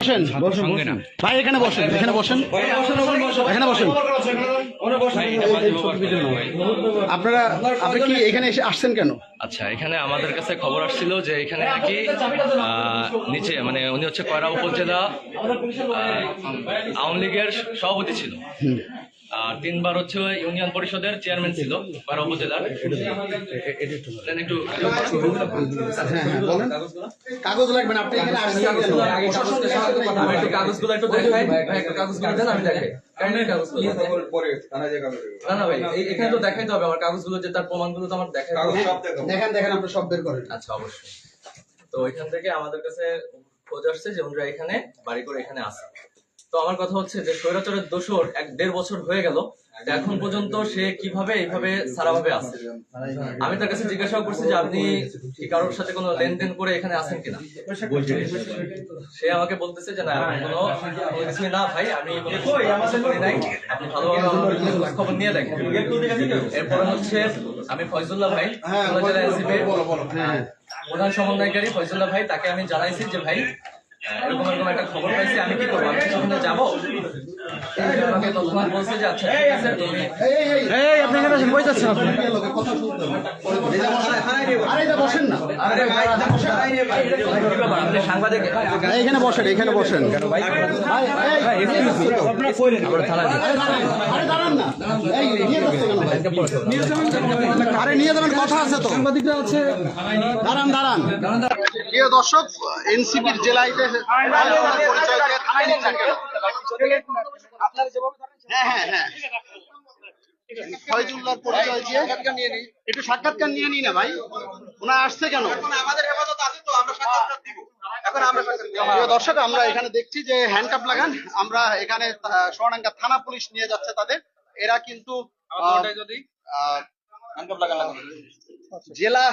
বসেন ভাই, এখানে বসেন, এখানে বসেন, এখানে বসেন। আপনি কি এখানে এসে আসছেন কেন? আচ্ছা, এখানে আমাদের কাছে খবর আসছিল যে এখানে নাকি নিচে মানে উনি হচ্ছে কয়রা উপজেলা আওয়ামী লীগের সভাপতি ছিল, আর 3 বার হচ্ছে ইউনিয়ন পরিষদের চেয়ারম্যান ছিল কয়রা উপজেলার। একটু বলেন, কাগজ লাগবে না, আপনি এখানে আসছেন কেন? আমি একটু কাগজগুলো একটু দেখাই ভাই, একটু কাগজগুলো দেন, আমি দেখাই। না না ভাই, এখানে তো দেখাইতে হবে আমার কাগজগুলো, যে তার প্রমাণগুলো তো আমার দেখাই। দেখেন দেখেন, আপনি সব বের করেন। আচ্ছা, অবশ্যই। তো এখান থেকে আমাদের কাছে খোঁজ আসছে যে ওনারা এখানে বাড়ি করে এখানে আছে। তো আমার কথা হচ্ছে যে স্বৈরাচারের দোষর 1-1.5 বছর হয়ে গেল, এখন পর্যন্ত সে কিভাবে এইভাবে সারাভাবে আছে। আমি তার কাছে জিজ্ঞাসা করছি যে আপনি কি কারোর সাথে কোনো লেনদেন করে এখানে আছেন কিনা। সে আমাকে বলতেছে যে না, কোনো কিছুই না ভাই, আমি কোনো কিছু করি নাই, আপনি ভালোভাবে আমার খোঁজ খবর নিয়ে দেখেন। এরপরে হচ্ছে আমি ফয়জুল্লাহ ভাই, জেলা এসিপির প্রধান সমন্বয়কারী ফয়জুল্লাহ ভাই, তাকে আমি জানাইছি যে ভাই এরকম এরকম একটা খবর পাইছি, আমি কি করবো, আমি সেখানে যাবো। আমাকে তৎক্ষণাৎ বলছে যে আচ্ছা ঠিক আছে, তুমি আপনি এখানে আসেন, কই যাচ্ছেন আপনি? আরে এটা বসেন না, আপনি সাংবাদিক, এখানে বসেন, এখানে বসেন। আরে নিয়ে যাবেন, কথা আছে তো, সাংবাদিকরা আছে। দাঁড়ান দাঁড়ান। প্রিয় দর্শক, এনসিপির জেলায় পরিচয় দিয়ে থানায় নিচ্ছেন কেন? হ্যাঁ হ্যাঁ হ্যাঁ, ফয়জুল্লাহর পরিচয় দিয়ে একটু সাক্ষাৎকার নিয়ে নিই না ভাই, ওনার আসছে কেন? প্রিয় দর্শক, আমরা এখানে দেখছি যে হ্যান্ডকাপ লাগান, আমরা এখানে সোনাডাঙ্গা থানা পুলিশ নিয়ে যাচ্ছে তাদের। এরা কিন্তু জেলা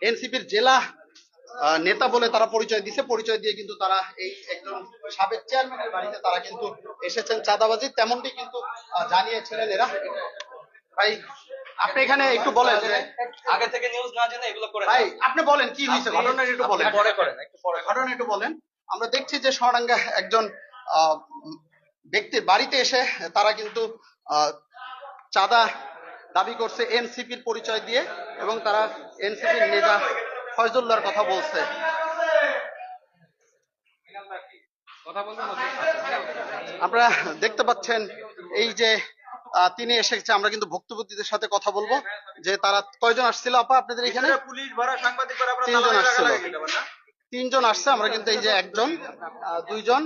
এনসিপির জেলা নেতা বলে তারা পরিচয় দিছে, পরিচয় দিয়ে কিন্তু তারা এই একজন সাবেক চেয়ারম্যানের বাড়িতে তারা কিন্তু এসেছেন চাঁদাবাজি, তেমনটি কিন্তু জানিয়েছিলেন এরা। ভাই আপনি এখানে একটু বলেন, আগে থেকে নিউজ না জেনে এগুলো করে। ভাই আপনি বলেন কি হয়েছে, ঘটনা একটু বলেন। পরে করেন, একটু পরে ঘটনা একটু বলেন। আমরা দেখছি যে সোনাডাঙ্গা একজন আহ, ব্যক্তির বাড়িতে এসে তারা কিন্তু চাঁদা দাবি করছে এনসিপির পরিচয় দিয়ে, এবং তারা এনসিপির নেতা ফয়জুল্লাহর কথা বলছে। আপনারা দেখতে পাচ্ছেন এই যে তিনি এসেছে, আমরা কিন্তু ভুক্তভোগীদের সাথে কথা বলবো যে তারা কয়জন আসছিল আপা আপনাদের এখানে? পুলিশ ভরা সাংবাদিক ভরা 3 জন আসছিল, 3 জন আসছে। আমরা কিন্তু এই যে একজন, 2 জন,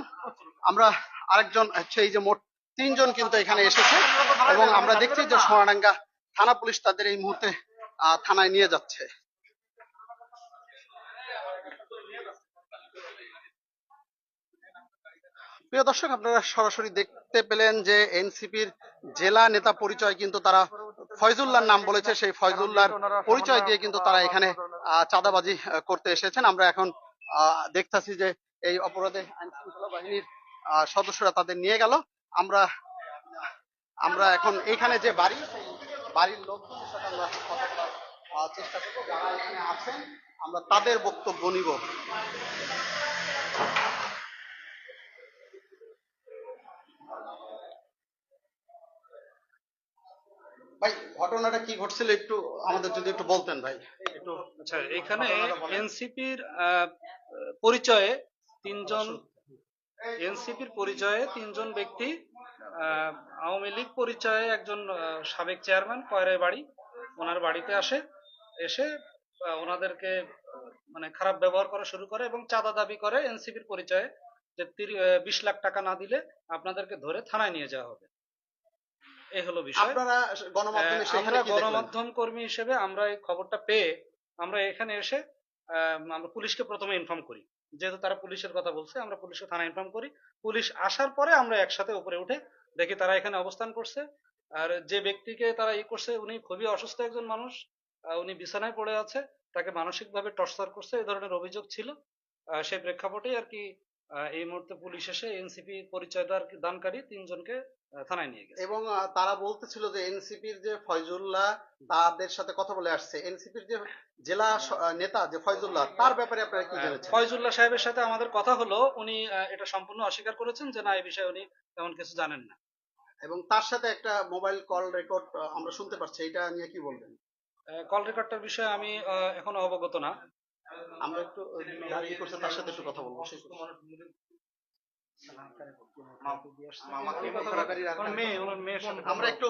আমরা আরেকজন হচ্ছে, এই যে মোট 3 জন কিন্তু এখানে এসেছে, এবং আমরা দেখছি যে সোনাডাঙ্গা থানা পুলিশ তাদের এই মুহূর্তে থানায় নিয়ে যাচ্ছে। প্রিয় দর্শক, আপনারা সরাসরি দেখতে পেলেন যে এনসিপির জেলা নেতা পরিচয় কিন্তু তারা ফয়জুল্লাহর নাম বলেছে, সেই ফয়জুল্লাহর পরিচয় দিয়ে কিন্তু তারা এখানে চাঁদাবাজি করতে এসেছেন। আমরা এখন দেখতেছি যে এই অপরাধে আইন শৃঙ্খলা বাহিনীর সদস্যরা তাদের নিয়ে গেল। আমরা আমরা এখন এখানে যে বাড়ি, সেই বাড়ির লোকজনের সাথে আমরা কথা বলার চেষ্টা করবো, যারা এখানে আছেন আমরা তাদের বক্তব্য নিব। ভাই ঘটনাটা কি ঘটছিল একটু আমাদের যদি একটু বলতেন ভাই। একটু আচ্ছা, এখানে এনসিপির পরিচয়ে তিনজন ব্যক্তি, আওয়ামী লীগ পরিচয়ে একজন সাবেক চেয়ারম্যান কয়রায় বাড়ি, ওনার বাড়িতে এসে ওনাদেরকে মানে খারাপ ব্যবহার করা শুরু করে এবং চাঁদা দাবি করে এনসিপির পরিচয়ে, যে 20 লাখ টাকা না দিলে আপনাদেরকে ধরে থানায় নিয়ে যাওয়া হবে। এই হলো বিষয়। আপনারা গণমাধ্যমে আমরা গণমাধ্যম কর্মী হিসেবে আমরা এই খবরটা পেয়ে আমরা এখানে এসে আমরা পুলিশকে প্রথমে ইনফর্ম করি, যেহেতু তারা পুলিশের কথা বলছে, আমরা পুলিশকে থানায় ইনফর্ম করি। পুলিশ আসার পরে আমরা একসাথে উপরে উঠে দেখি তারা এখানে অবস্থান করছে। আর যে ব্যক্তিকে তারা করছে উনি খুবই অসুস্থ একজন মানুষ, উনি বিছানায় পড়ে আছে, তাকে মানসিকভাবে টর্চার করছে, এই ধরনের অভিযোগ ছিল। সেই প্রেক্ষাপটে আর কি এই মুহূর্তে পুলিশ এসে এনসিপি পরিচয় দানকারী 3 জনকে থানায় নিয়ে গেছে। এবং তারা বলতেছিল যে এনসিপির যে ফয়জুল্লাহ তাদের সাথে কথা বলে আসছে, এনসিপির যে জেলা নেতা যে ফয়জুল্লাহ তার ব্যাপারে আপনারা কি জেনেছেন? ফয়জুল্লাহ সাহেবের সাথে আমাদের কথা হলো, উনি এটা সম্পূর্ণ অস্বীকার করেছেন যে না, এই বিষয়ে উনি তেমন কিছু জানেন না। এবং তার সাথে একটা মোবাইল কল রেকর্ড আমরা শুনতে পাচ্ছি, এটা নিয়ে কি বলবেন? কল রেকর্ডটার বিষয়ে আমি এখনো অবগত না। আমরা একটু যার ই করছে তার সাথে একটু কথা বলবো। আমরা একটু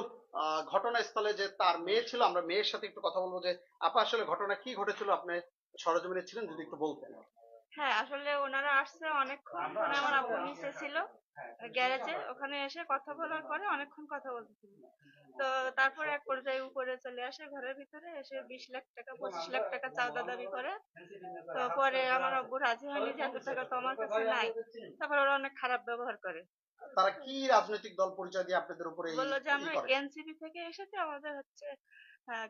ঘটনাস্থলে যে তার মেয়ে ছিল, আমরা মেয়ের সাথে একটু কথা বলবো যে আপা আসলে ঘটনা কি ঘটেছিল, আপনি সরজমিনে ছিলেন, যদি একটু বলতেন। হ্যাঁ, আসলে ওনারা আসছে অনেকক্ষণ, মানে আমার আব্বু নিচে ছিল গ্যারেজে, ওখানে এসে কথা বলার পরে অনেকক্ষণ কথা বলতেছিল। তো তারপরে এক পর্যায়ে উপরে চলে আসে, ঘরের ভিতরে এসে 20 লাখ টাকা 25 লাখ টাকা চাঁদা দাবি করে। তো পরে আমার আব্বু রাজি হয়নি যে এত টাকা তো আমার কাছে নাই। তারপর ওরা অনেক খারাপ ব্যবহার করে, তারা কি রাজনৈতিক দল পরিচয় দিয়ে আপনাদের উপরে বললো যে ই আমরা করে? এনসিপি থেকে এসেছি, আমাদের হচ্ছে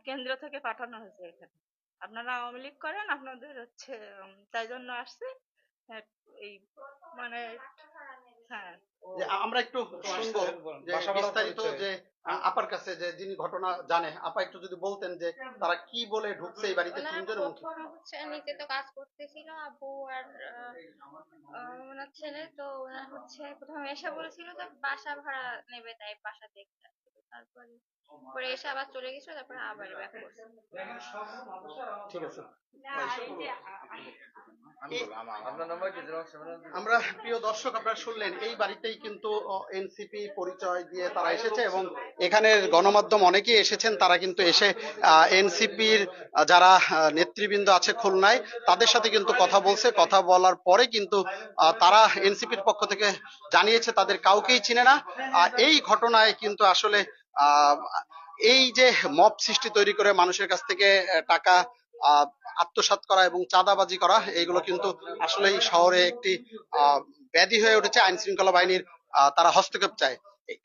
কেন্দ্র থেকে পাঠানো হয়েছে এখানে, আপনারা আওয়ামী লীগ করেন, আপনাদের হচ্ছে তাই জন্য আসছে। হ্যাঁ, এই মানে হ্যাঁ, যে আমরা একটু শুনবো যে বাসা ভাড়ার বিস্তারিত পরিচয়ে। যে আপার কাছে যে যিনি ঘটনা জানে, আপা একটু যদি বলতেন যে তারা কি বলে ঢুকছে এই বাড়িতে ওনারা তিনজন, এবং কি- প্রথম হচ্ছে নিচে তো কাজ করতেছিল আব্বু আর ওনার ছেলে, তো ওনার হচ্ছে প্রথমে এসে বলেছিল যে বাসা ভাড়া নেবে, তাই বাসা দেখতে আসছিল। তারপরে পরে এসে আবার চলে গেছিল, তারপরে আবার ব্যাক করছে। ঠিক আছে। আপনার নাম্বার কি? আমরা প্রিয় দর্শক, আপনারা শুনলেন এই বাড়িতেই কিন্তু এনসিপি পরিচয় দিয়ে তারা এসেছে, এবং এখানের গণমাধ্যম অনেকেই এসেছেন, তারা কিন্তু এসে এনসিপির যারা নেতৃবৃন্দ আছে খুলনায় তাদের সাথে কিন্তু কথা বলছে। কথা বলার পরে কিন্তু তারা এনসিপির পক্ষ থেকে জানিয়েছে তাদের কাউকেই চিনে না। এই ঘটনায় কিন্তু আসলে আহ, এই যে মব সৃষ্টি তৈরি করে মানুষের কাছ থেকে টাকা আহ, আত্মসাৎ করা এবং চাঁদাবাজি করা, এগুলো কিন্তু আসলে এই শহরে একটি ব্যাধি হয়ে উঠেছে। আইন শৃঙ্খলা বাহিনীর তারা হস্তক্ষেপ চায়।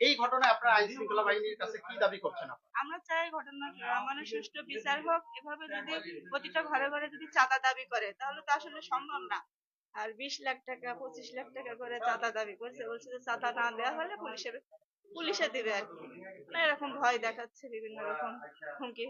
এই ঘটনায় আপনারা আইন শৃঙ্খলা বাহিনীর কাছে কি দাবি করছেন? আমরা চাই ঘটনার মানে সুষ্ঠু বিচার হোক। এভাবে যদি প্রতিটা ঘরে ঘরে যদি চাঁদা দাবি করে তাহলে তো আসলে সম্ভব না। আর 20 লাখ টাকা 25 লাখ টাকা করে চাঁদা দাবি করছে, বলছে যে চাঁদা না দেওয়া হলে পুলিশে দিবে আর কি। মানে এরকম ভয় দেখাচ্ছে, বিভিন্ন রকম হুমকি